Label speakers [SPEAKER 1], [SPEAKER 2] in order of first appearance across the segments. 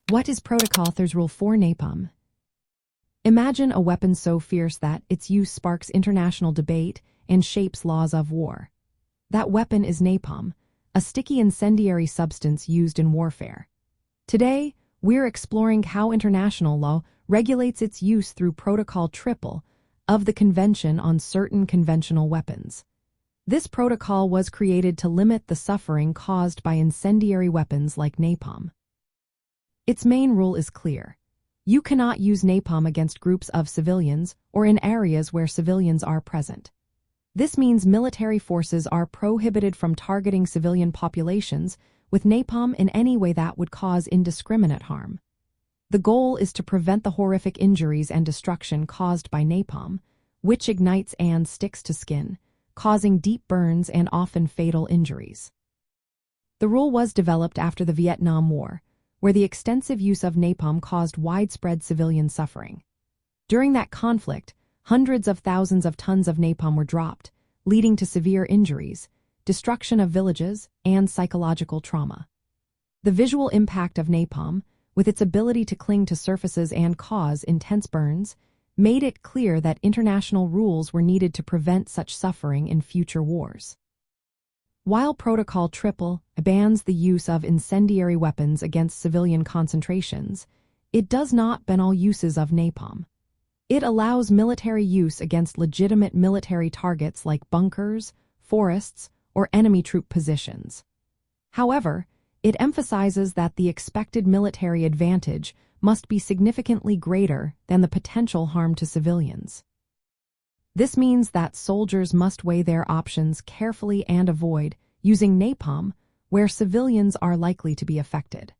[SPEAKER 1] What is Protocol Authors Rule 4 Napalm? Imagine a weapon so fierce that its use sparks international debate and shapes laws of war. That weapon is napalm, a sticky incendiary substance used in warfare. Today, we're exploring how international law regulates its use through Protocol Triple of the Convention on Certain Conventional Weapons. This protocol was created to limit the suffering caused by incendiary weapons like napalm. Its main rule is clear. You cannot use napalm against groups of civilians or in areas where civilians are present. This means military forces are prohibited from targeting civilian populations with napalm in any way that would cause indiscriminate harm. The goal is to prevent the horrific injuries and destruction caused by napalm, which ignites and sticks to skin, causing deep burns and often fatal injuries. The rule was developed after the Vietnam War, where the extensive use of napalm caused widespread civilian suffering. During that conflict, hundreds of thousands of tons of napalm were dropped, leading to severe injuries, destruction of villages, and psychological trauma. The visual impact of napalm, with its ability to cling to surfaces and cause intense burns, made it clear that international rules were needed to prevent such suffering in future wars. While Protocol Triple bans the use of incendiary weapons against civilian concentrations, it does not ban all uses of napalm. It allows military use against legitimate military targets like bunkers, forests, or enemy troop positions. However, it emphasizes that the expected military advantage must be significantly greater than the potential harm to civilians. This means that soldiers must weigh their options carefully and avoid using napalm where civilians are likely to be affected.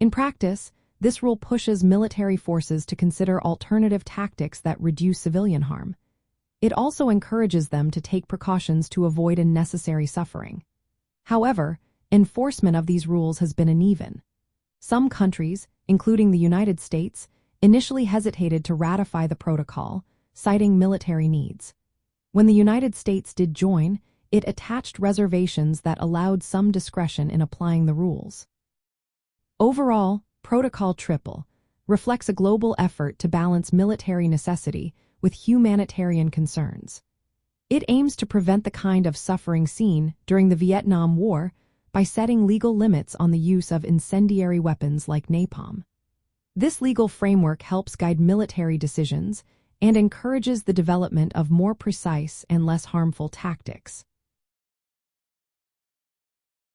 [SPEAKER 1] In practice, this rule pushes military forces to consider alternative tactics that reduce civilian harm. It also encourages them to take precautions to avoid unnecessary suffering. However, enforcement of these rules has been uneven. Some countries, including the United States, initially hesitated to ratify the protocol, citing military needs. When the United States did join, it attached reservations that allowed some discretion in applying the rules. Overall, Protocol Triple reflects a global effort to balance military necessity with humanitarian concerns. It aims to prevent the kind of suffering seen during the Vietnam War by setting legal limits on the use of incendiary weapons like napalm. This legal framework helps guide military decisions and encourages the development of more precise and less harmful tactics.